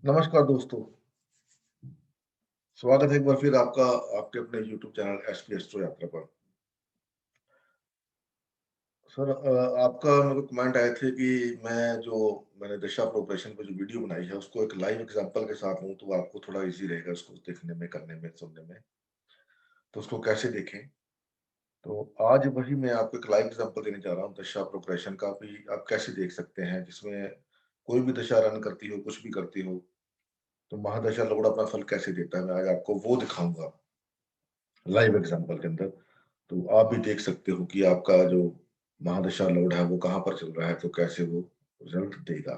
नमस्कार दोस्तों, स्वागत है एक बार फिर आपका आपके अपने यूट्यूब चैनल एसपी एस्ट्रो यात्रा पर। सर आपका मेरे को कमेंट आए थे कि मैंने दिशा प्रोग्रेशन पे जो वीडियो बनाई है उसको एक लाइव एग्जांपल के साथ लूँ तो आपको थोड़ा इजी रहेगा उसको देखने में, करने में, सुनने में। तो उसको कैसे देखें? तो आज वही मैं आपको एक लाइव एग्जांपल देने जा रहा हूँ दिशा प्रोग्रेशन का भी आप कैसे देख सकते हैं जिसमें कोई भी दिशा रन करती हो, कुछ भी करती हो, तो महादशा लौड़ अपना फल कैसे देता है, मैं आज आपको वो दिखाऊँगा लाइव एग्जांपल के अंदर। तो आप भी देख सकते हो कि आपका जो महादशा लोड है वो कहाँ पर चल रहा है, तो कैसे वो रिजल्ट देगा।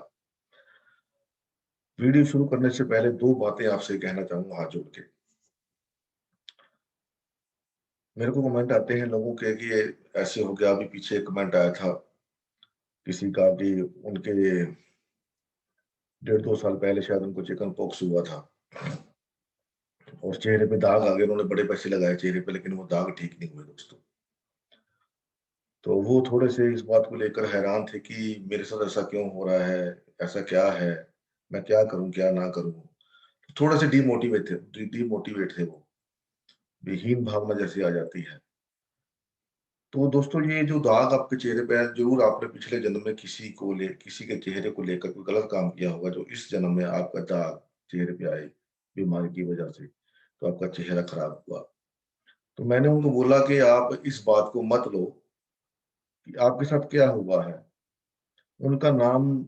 वीडियो शुरू करने से पहले 2 बातें आपसे कहना चाहूँगा हाथ जोड़ के। मेरे को कमेंट आते हैं लोगों के कि ये ऐसे हो गया, अभी पीछे एक कमेंट आया था किसी का कि उनके 1.5-2 साल पहले शायद उनको चिकन पॉक्स हुआ था और चेहरे पे दाग आ गए। उन्होंने बड़े पैसे लगाए चेहरे पे लेकिन वो दाग ठीक नहीं हुए दोस्तों। तो वो थोड़े से इस बात को लेकर हैरान थे कि मेरे साथ ऐसा क्यों हो रहा है? ऐसा क्या है? मैं क्या करूँ, क्या ना करूँ? थोड़े से डीमोटिवेट थे वो। हीन भावना जैसी आ जाती है। तो दोस्तों ये जो दाग आपके चेहरे पे है, ज़रूर आपने पिछले जन्म में किसी के चेहरे को लेकर कोई गलत काम किया होगा, जो इस जन्म में आपका दाग चेहरे पे आए, बीमारी की वजह से, तो आपका चेहरा खराब हुआ। तो मैंने उनको बोला कि आप इस बात को मत लो कि आपके साथ क्या हुआ है। उनका नाम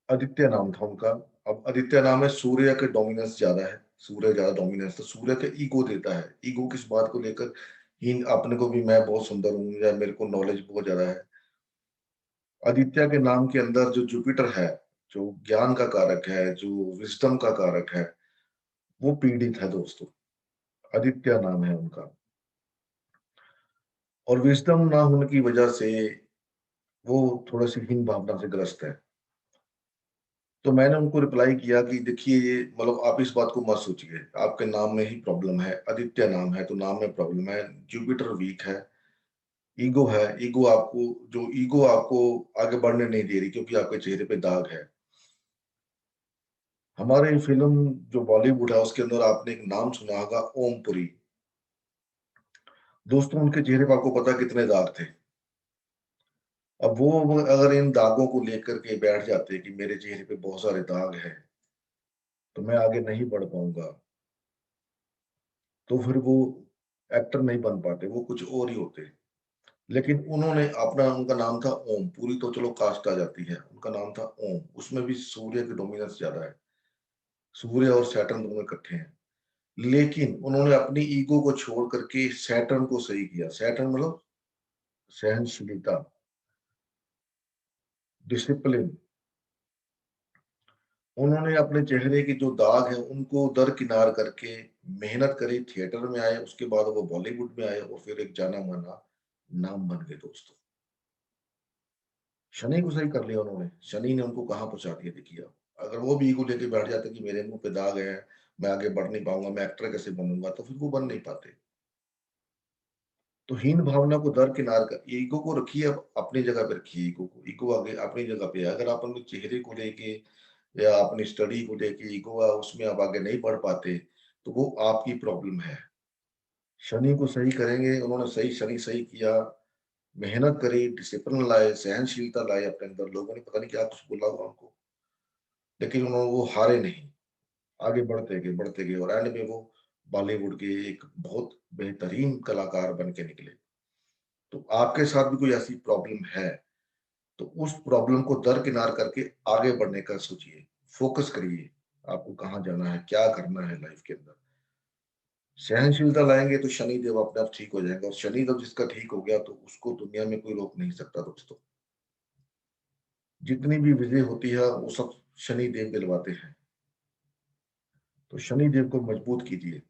आदित्य नाम था उनका। अब आदित्य नाम है, सूर्य के डोमिनेंस ज़्यादा है, सूर्य ज़्यादा डोमिनेंस, तो सूर्य का ईगो देता है। ईगो किस बात को लेकर? हीन अपने को भी मैं बहुत सुंदर हूँ या मेरे को नॉलेज बहुत ज़्यादा है। आदित्य के नाम के अंदर जो जुपिटर है, जो ज्ञान का कारक है, जो विज़डम का कारक है, वो पीड़ित है दोस्तों। आदित्य नाम है उनका और विज़डम ना होने की वजह से वो थोड़ा-सी हीन भावना से ग्रस्त है। तो मैंने उनको रिप्लाई किया कि देखिए ये मतलब आप इस बात को मत सोचिए, आपके नाम में ही प्रॉब्लम है, आदित्य नाम है तो नाम में प्रॉब्लम है, जुपिटर वीक है, ईगो है, ईगो आपको आगे बढ़ने नहीं दे रही क्योंकि आपके चेहरे पे दाग है। हमारी फ़िल्म जो बॉलीवुड है उसके अंदर आपने एक नाम सुना होगा, ओम पुरी। दोस्तों उनके चेहरे पे आपको पता है कितने दाग थे। अब वो अगर इन दागों को लेकर के बैठ जाते कि मेरे चेहरे पे बहुत सारे दाग हैं, तो मैं आगे नहीं बढ़ पाऊँगा। तो फिर वो एक्टर नहीं बन पाते, वो कुछ और ही होते। लेकिन उनका नाम था ओम, पूरी तो चलो कास्ट आ जाती है, उनका नाम था ओम, उसमें भी सूर्य की डोमिनेंस ज़्यादा है। सूर्य और सैटर्न दोनों इकट्ठे हैं। लेकिन उन्होंने अपनी ईगो को छोड़ करके सैटर्न को सही किया। सैटर्न मतलब सहनशीलता, डिसिप्लिन। उन्होंने अपने चेहरे के जो दाग हैं, उनको दरकिनार करके मेहनत करी, थिएटर में आए, उसके बाद वो बॉलीवुड में आए और फिर एक जाना-माना नाम बन गए दोस्तों। शनि को सही कर लिया उन्होंने, शनि ने उनको कहाँ पहुँचा दिया देखिए आप। अगर वो भी ईगो लेके बैठ जाते कि मेरे मुँह पे दाग है, मैं आगे बढ़ नहीं पाऊँगा, मैं एक्टर कैसे बनूँगा, तो फिर वो बन नहीं पाते। तो हीन भावना को दरकिनार कर ईगो को रखिए, आप अपनी जगह पे रखिए ईगो को। ईगो आगे अपनी जगह पे है। अगर आप अपने चेहरे को लेके या अपनी स्टडी को लेके ईगो है, उसमें आप आगे नहीं बढ़ पाते, तो वो आपकी प्रॉब्लम है। शनि को सही करेंगे, उन्होंने शनि सही किया, मेहनत करी, डिसिप्लिन लाए, सहनशीलता लाए अपने अंदर। लोगों ने पता नहीं क्या कुछ बोला होगा उनको, लेकिन वो हारे नहीं, आगे बढ़ते गए और एंड में वो बॉलीवुड के एक बहुत बेहतरीन कलाकार बन के निकले। तो आपके साथ भी कोई ऐसी प्रॉब्लम है, तो उस प्रॉब्लम को दरकिनार करके आगे बढ़ने का सोचिए, फ़ोकस करिए, आपको कहाँ जाना है, क्या करना है लाइफ़ के अंदर। सहनशीलता लाएँगे तो शनिदेव अपने आप ठीक हो जाएँगे और शनिदेव जिसका ठीक हो गया तो उसको दुनिया में कोई रोक नहीं सकता दोस्तों। जितनी भी विजय होती है वो सब शनिदेव दिलवाते हैं। तो शनिदेव को मजबूत कीजिए।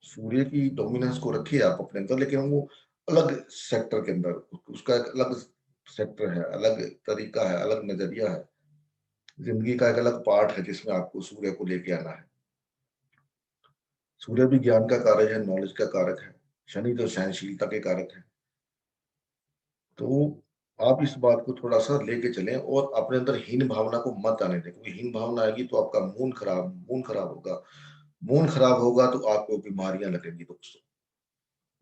सूर्य की डोमिनेंस को रखिए आप अपने अंदर, लेकिन वो अलग सेक्टर के अंदर, उसका एक अलग सेक्टर है, अलग तरीका है, अलग नज़रिया है। ज़िंदगी का एक अलग पार्ट है जिसमें आपको सूर्य को लेके आना है। सूर्य भी ज्ञान का कारक है, नॉलेज का कारक है। शनि तो सहनशीलता के कारक है। तो आप इस बात को थोड़ा सा लेके चलें और अपने अंदर हीन भावना को मत आने दें, क्योंकि हीन भावना आएगी तो आपका मूड खराब होगा। मूड खराब होगा तो आपको बीमारियां लगेंगी दोस्तों।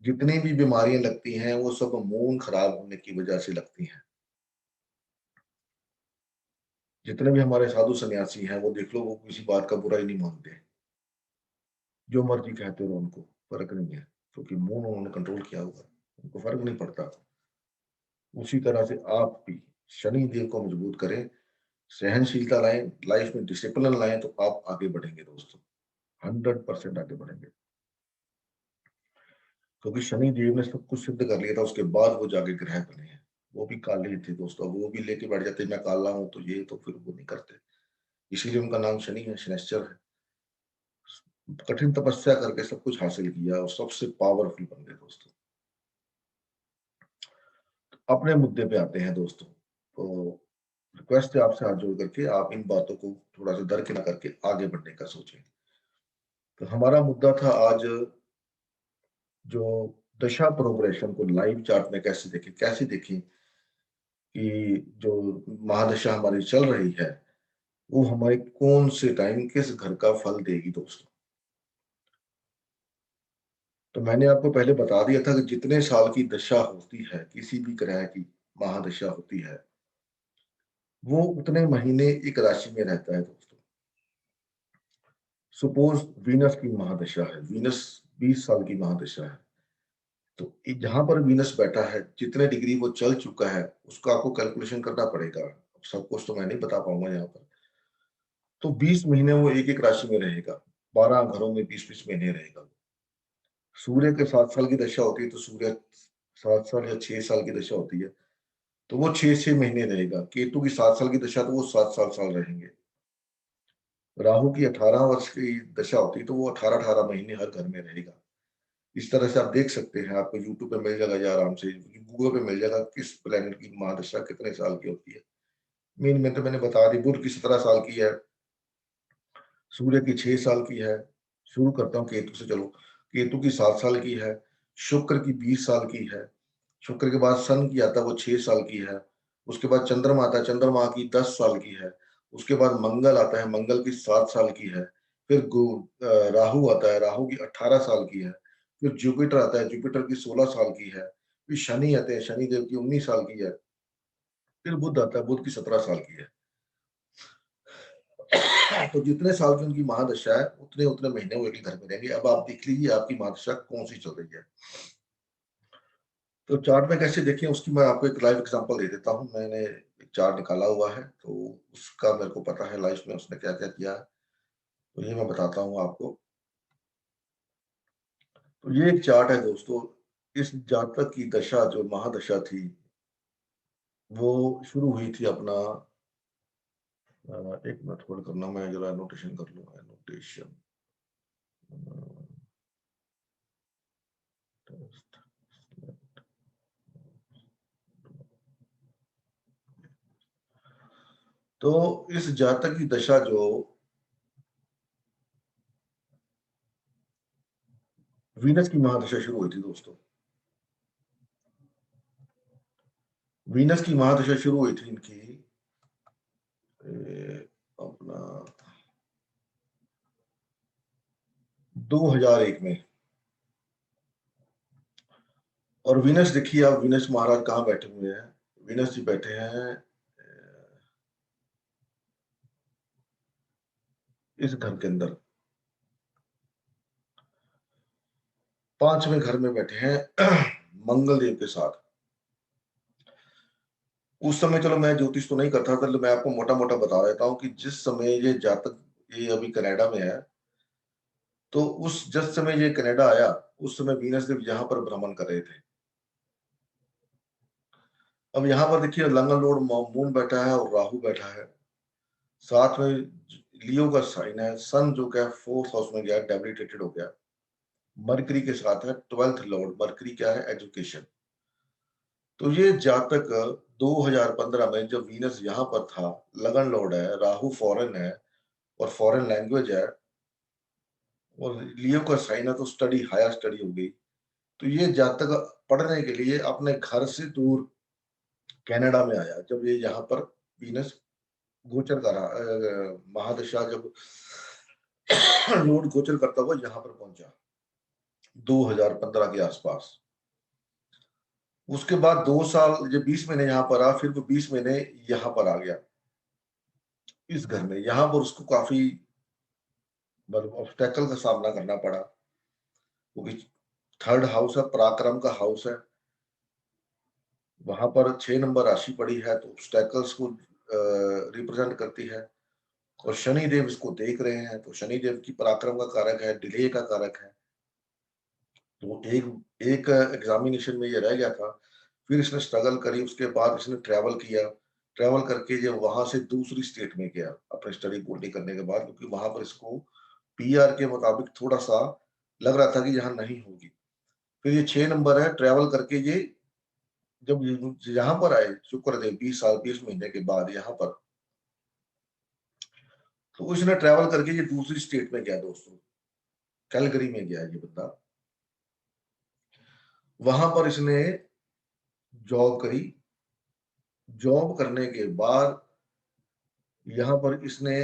जितनी भी बीमारियां लगती हैं वो सब मूड खराब होने की वजह से लगती हैं। जितने भी हमारे साधु सन्यासी हैं वो देख लो, वो किसी बात का बुरा ही नहीं मानते। जो मर्जी कहते रहो, उनको फर्क नहीं है, क्योंकि मूड उन्होंने कंट्रोल किया हुआ, उनको फर्क नहीं पड़ता। उसी तरह से आप भी शनि देव को मजबूत करें, सहनशीलता लाएं, लाइफ में डिसिप्लिन लाएं, तो आप आगे बढ़ेंगे दोस्तों, 100% आगे बढ़ेंगे। क्योंकि शनि देव ने सब कुछ सिद्ध कर लिया था, उसके बाद वो जाके ग्रह बने हैं। वो भी काले ही थे दोस्तों, वो भी लेके बैठ जाते मैं काला हूं तो ये, तो फिर वो नहीं करते। इसीलिए उनका नाम शनि है, शनैश्चर है। कठिन तपस्या करके सब कुछ हासिल किया और सबसे पावरफुल बन गए दोस्तों। अपने मुद्दे पे आते हैं दोस्तों। तो रिक्वेस्ट है आपसे हाथ जोड़ करके, आप इन बातों को थोड़ा सा दरकिनार करके आगे बढ़ने का सोचें। तो हमारा मुद्दा था आज, जो दशा प्रोग्रेशन को लाइव चार्ट में कैसे देखें कि जो महादशा हमारी चल रही है वो हमारे कौन से टाइम किस घर का फल देगी दोस्तों। तो मैंने आपको पहले बता दिया था कि जितने साल की दशा होती है, किसी भी ग्रह की महादशा होती है, वो उतने महीने एक राशि में रहता है दोस्तों। सपोज वीनस की महादशा है, वीनस 20 साल की महादशा है, तो जहां पर वीनस बैठा है, जितने डिग्री वो चल चुका है उसका आपको कैलकुलेशन करना पड़ेगा। अब सब कुछ तो मैं नहीं बता पाऊंगा यहाँ पर। तो 20 महीने वो एक एक राशि में रहेगा, 12 घरों में 20-20 महीने रहेगा। सूर्य के 7 साल की दशा होती है, तो सूर्य 7 साल या 6 साल की दशा होती है, तो वो 6-6 महीने रहेगा। केतु की 7 साल की दशा, तो वो 7-7 साल रहेंगे। राहु की 18 वर्ष की दशा होती है, तो वो 18-18 महीने हर घर में रहेगा। इस तरह से आप देख सकते हैं, आपको यूट्यूब पे मिल जाएगा या आराम से गूगल पे मिल जाएगा किस प्लेनेट की महादशा कितने साल की होती है। मेन में तो मैंने बता दी, बुध की 17 साल की है, सूर्य की 6 साल की है। शुरू करता हूँ केतु से, चलो। केतु की 7 साल की है, शुक्र की 20 साल की है, शुक्र के बाद सन की आता है, वो 6 साल की है। उसके बाद चंद्रमा आता है, चंद्रमा की 10 साल की है। उसके बाद मंगल आता है, मंगल की 7 साल की है। फिर राहु आता है, राहु की 18 साल की है। फिर जुपिटर आता है, जुपिटर की 16 साल की है। फिर शनि आते हैं, शनि देव की 19 साल की है। फिर बुध आता है, बुध की 17 साल की है। तो जितने साल की उनकी महादशा है, उतने उतने महीने वो एक घर में रहेंगे। अब आप देख लीजिए आपकी महादशा कौन सी चल रही है। तो चार्ट में कैसे देखें उसकी मैं आपको एक लाइव एग्जांपल दे देता हूं। मैंने एक चार्ट निकाला हुआ है, तो उसका मेरे को पता है लाइफ में उसने क्या क्या किया है, तो ये मैं बताता हूँ आपको। तो ये एक चार्ट है दोस्तों। इस जातक की दशा, जो महादशा थी, वो शुरू हुई थी अपना, एक मिनट होल्ड करना, मैं जरा नोटेशन कर लूँ, नोटेशन। तो इस जातक की दशा जो वीनस की महादशा शुरू हुई थी दोस्तों, वीनस की महादशा शुरू हुई थी इनकी अपना 2001 में। और विनस देखिए आप, विनस महाराज कहाँ बैठे हुए हैं। विनस जी बैठे हैं इस घर के अंदर, 5वें घर में बैठे हैं मंगल देव के साथ। उस समय, चलो मैं ज्योतिष तो नहीं करता था, तो मैं आपको मोटा मोटा बता देता हूँ कि जिस समय ये जातक, ये अभी कनाडा में है, तो उस जिस समय ये कनाडा आया, उस समय वीनस देव यहाँ पर भ्रमण कर रहे थे। अब यहाँ पर देखिए लंगन लोड मून बैठा है और राहु बैठा है, साथ में लियो का साइन है, सन जो क्या 4th हाउस में गया, डेबिलिटेटेड हो गया। मरकरी के साथ है 12th लॉर्ड, मरकरी क्या है, एजुकेशन। तो ये जातक 2015 में जब वीनस यहाँ पर था, लगन लॉर्ड है, राहु फॉरेन है और फॉरेन लैंग्वेज है, और लियो का साइन है, तो स्टडी, हायर स्टडी हो गई। तो ये जातक पढ़ने के लिए अपने घर से दूर कनाडा में आया जब ये यहाँ पर वीनस गोचर कर रहा, महादशा जब लॉर्ड गोचर करता हुआ यहाँ पर पहुंचा 2015 के आसपास। उसके बाद 2 साल, जो 20 महीने यहाँ पर रहा, फिर वो 20 महीने यहाँ पर आ गया इस घर में। यहाँ पर उसको काफी मतलब ऑब्स्टेकल का सामना करना पड़ा, क्योंकि थर्ड हाउस है, पराक्रम का हाउस है, वहां पर 6 नंबर राशि पड़ी है, तो ऑब्स्टेकल्स को रिप्रेजेंट करती है। और शनि देव इसको देख रहे हैं, तो शनि देव की पराक्रम का कारक है, डिले का कारक है। तो एक एक एग्जामिनेशन में ये रह गया था, फिर इसने स्ट्रगल करी, उसके बाद इसने ट्रैवल किया। ट्रैवल करके जब वहां से दूसरी स्टेट में गया अपने स्टडी पूरी करने के बाद, क्योंकि वहां पर इसको पीआर के मुताबिक थोड़ा सा लग रहा था कि यहाँ नहीं होगी। फिर ये 6 नंबर है, ट्रैवल करके ये जब यहाँ पर आए शुक्रदेव 20 साल 20 महीने के बाद यहाँ पर, तो इसने ट्रैवल करके ये दूसरी स्टेट में गया दोस्तों, कैलगरी में गया ये बंदा। वहां पर इसने जॉब करी। जॉब करने के बाद यहाँ पर इसने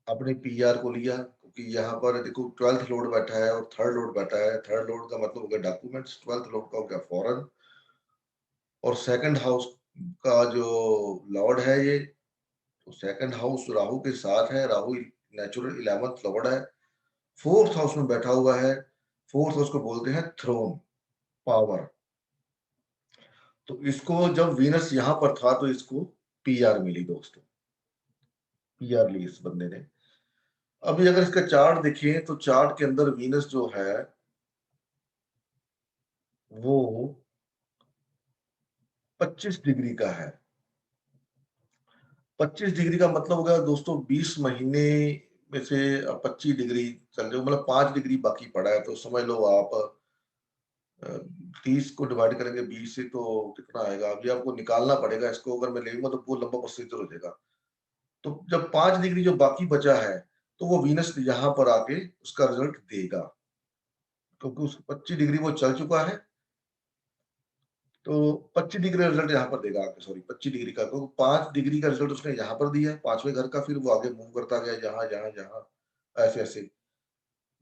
अपने पीआर को लिया, क्योंकि यहाँ पर देखो 12th लॉर्ड बैठा है और थर्ड लॉर्ड बैठा है। थर्ड लॉर्ड का मतलब हो गया डॉक्यूमेंट्स, 12th लॉर्ड का हो गया फॉरेन। और सेकंड हाउस का जो लॉर्ड है ये, तो सेकंड हाउस राहु के साथ है, राहु नेचुरल 11th लॉर्ड है, फोर्थ हाउस में बैठा हुआ है। फोर्थ हाउस को बोलते हैं थ्रोन, पावर। तो इसको जब वीनस यहाँ पर था तो इसको पीआर मिली दोस्तों, पीआर ली इस बंदे ने। अभी अगर इसका चार्ट देखें तो चार्ट के अंदर वीनस जो है वो 25 डिग्री का है। 25 डिग्री का मतलब होगा दोस्तों 20 महीने में से 25 डिग्री चल रहे हो, मतलब 5 डिग्री बाकी पड़ा है। तो समझ लो आप 30 को डिवाइड करेंगे 20 से तो कितना आएगा, अभी आपको निकालना पड़ेगा इसको। अगर मैं लेऊंगा तो वो लंबा प्रोसीजर हो जाएगा। तो जब 5 डिग्री जो बाकी बचा है, तो वो वीनस यहाँ पर आके उसका रिजल्ट देगा, क्योंकि उस 25 डिग्री वो चल चुका है। तो 25 डिग्री रिजल्ट यहाँ पर देगा आके, सॉरी 25 डिग्री का, क्योंकि 5 डिग्री का रिजल्ट उसने यहाँ पर दिया है 5वें घर का, फिर वो आगे मूव करता गया जहां जहां जहां, ऐसे ऐसे।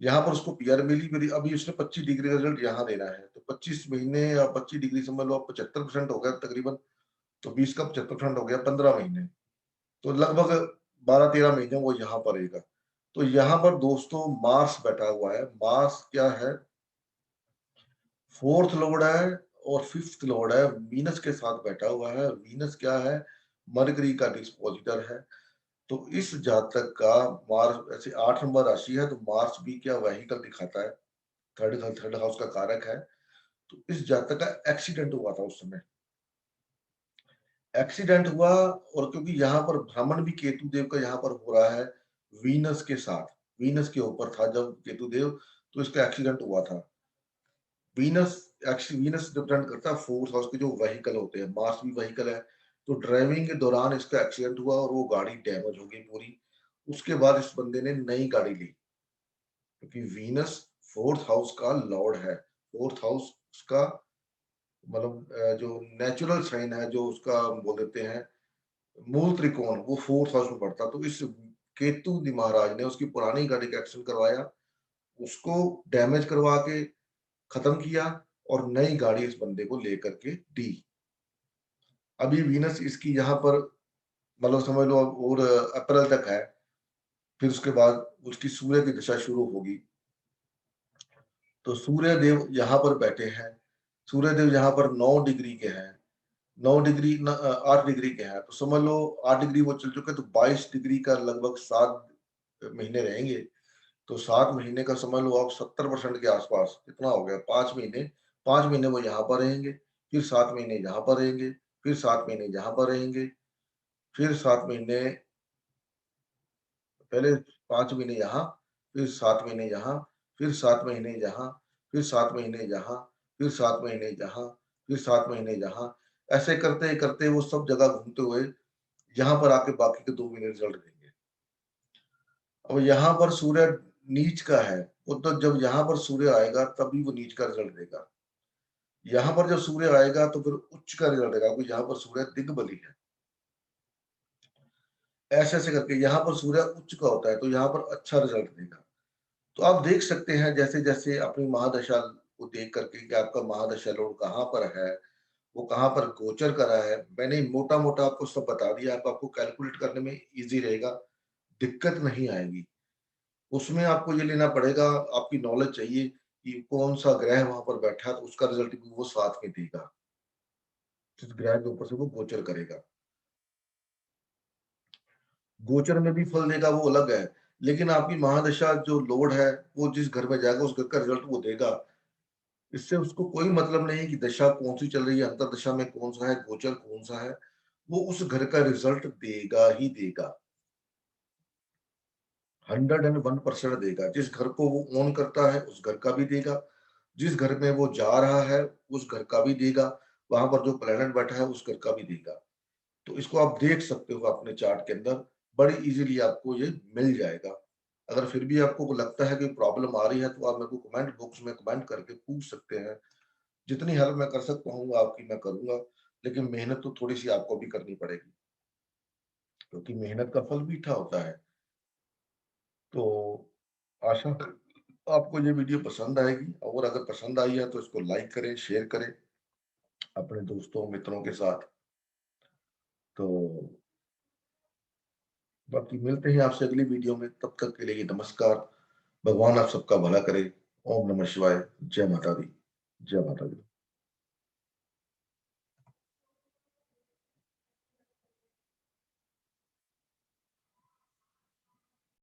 यहाँ पर उसको पीआर मिली, फिर अभी उसने 25 डिग्री का रिजल्ट यहाँ देना है। तो 25 महीने या 25 डिग्री समझ लो, 75% हो गया तकरीबन। तो 20 का 75% हो गया, 15 महीने। तो लगभग 12-13 महीने वो यहाँ पर रहेगा। तो यहाँ पर दोस्तों मार्स बैठा हुआ है। मार्स क्या है, फोर्थ लॉर्ड है और फिफ्थ लॉर्ड है, वीनस के साथ बैठा हुआ है। वीनस क्या है, मरकरी का डिस्पोजिटर है। तो इस जातक का मार्स ऐसे 8 नंबर राशि है, तो मार्स भी क्या वहीकल दिखाता है, थर्ड हाउस का कारक है। तो इस जातक का एक्सीडेंट हुआ था उस समय, एक्सीडेंट हुआ। और क्योंकि यहाँ पर भ्रमण भी केतु देव का यहाँ पर हो रहा है वीनस के साथ, वीनस के ऊपर था जब केतु देव, तो इसका एक्सीडेंट हुआ था। वीनस वीनस रिप्रेजेंट करता है फोर्थ हाउस के जो व्हीकल होते हैं, मार्स भी व्हीकल है। तो ड्राइविंग के दौरान इसका एक्सीडेंट हुआ और वो गाड़ी डैमेज हो गई पूरी। उसके बाद इस बंदे ने नई गाड़ी ली, क्योंकि वीनस फोर्थ हाउस का लॉर्ड है। फोर्थ हाउस उसका मतलब जो नेचुरल साइन है, जो उसका बोल देते हैं मूल त्रिकोण, वो फोर्थ हाउस में पड़ता। तो इस केतु जी महाराज ने उसकी पुरानी गाड़ी का एक्सीडेंट करवाया, उसको डैमेज करवा के खत्म किया, और नई गाड़ी इस बंदे को लेकर के दी। अभी वीनस इसकी यहाँ पर मतलब समझ लो और अप्रैल तक है, फिर उसके बाद उसकी सूर्य की दशा शुरू होगी। तो सूर्य देव यहाँ पर बैठे हैं। सूर्य देव यहाँ पर 9 डिग्री के हैं, 9 डिग्री 8 डिग्री के हैं। तो समझ लो 8 डिग्री वो चल चुके, तो 22 डिग्री का लगभग 7 महीने रहेंगे। तो 7 महीने का समझ लो आप 70% के आसपास कितना हो गया, 5 महीने। 5 महीने वो यहाँ पर रहेंगे, फिर 7 महीने यहाँ पर रहेंगे, फिर 7 महीने यहाँ पर रहेंगे, फिर 7 महीने, पहले 5 महीने यहाँ, फिर 7 महीने यहाँ, फिर 7 महीने यहाँ, फिर 7 महीने यहाँ, फिर 7 महीने यहाँ, फिर 7 महीने यहाँ। ऐसे करते करते वो सब जगह घूमते हुए यहाँ पर आके बाकी के 2 महीने रिजल्ट देंगे। अब यहाँ पर सूर्य नीच का है, वो तो जब यहाँ पर सूर्य आएगा तभी वो नीच का रिजल्ट देगा। यहाँ पर जब सूर्य आएगा तो फिर उच्च का रिजल्ट आएगा, क्योंकि यहाँ पर सूर्य दिग्बली है। ऐसे-ऐसे करके यहाँ पर सूर्य उच्च का होता है, तो यहाँ पर अच्छा रिजल्ट देगा। तो आप देख सकते हैं जैसे-जैसे अपनी महादशा को देख करके कि आपका महादशा लॉर्ड कहाँ पर है, वो कहाँ पर गोचर कर रहा है। मैंने मोटा-मोटा आपको सब बता दिया, अब आपको कैलकुलेट करने में ईज़ी रहेगा, दिक्कत नहीं आएगी। उसमें आपको ये लेना पड़ेगा, आपकी नॉलेज चाहिए कि कौन-सा ग्रह वहाँ पर बैठा है, तो उसका रिज़ल्ट भी वो साथ में देगा, जिस ग्रह के ऊपर से वो गोचर करेगा। गोचर में भी फल देगा वो अलग है, लेकिन आपकी महादशा जो लॉर्ड है, वो जिस घर में जाएगा उस घर का रिज़ल्ट वो देगा। इससे उसको कोई मतलब नहीं कि दशा कौन-सी चल रही है, अंतर्दशा में कौन-सा है, गोचर कौन-सा है, वो उस घर का रिज़ल्ट देगा ही देगा। 101% देगा। जिस घर को वो ओन करता है, उस घर का भी देगा। जिस घर में वो जा रहा है, उस घर का भी देगा। वहाँ पर जो प्लैनेट बैठा है, उस घर का भी देगा। तो इसको आप देख सकते हो अपने चार्ट के अंदर, बड़ी ईज़िली आपको ये मिल जाएगा। अगर फिर भी आपको लगता है कि प्रॉब्लम आ रही है, तो आप मेरे को कमेंट बॉक्स में कमेंट करके पूछ सकते हैं। जितनी हेल्प मैं कर सकता हूँ आपकी मैं करूँगा, लेकिन मेहनत तो थोड़ी-सी आपको भी करनी पड़ेगी, क्योंकि मेहनत का फल मीठा होता है। तो आशा आपको ये वीडियो पसंद आएगी, और अगर पसंद आई है तो इसको लाइक करें, शेयर करें अपने दोस्तों, मित्रों के साथ। तो बाकी मिलते हैं आपसे अगली वीडियो में, तब तक के लिए नमस्कार। भगवान आप सबका भला करे। ओम नमः शिवाय। जय माता दी। जय माता दी।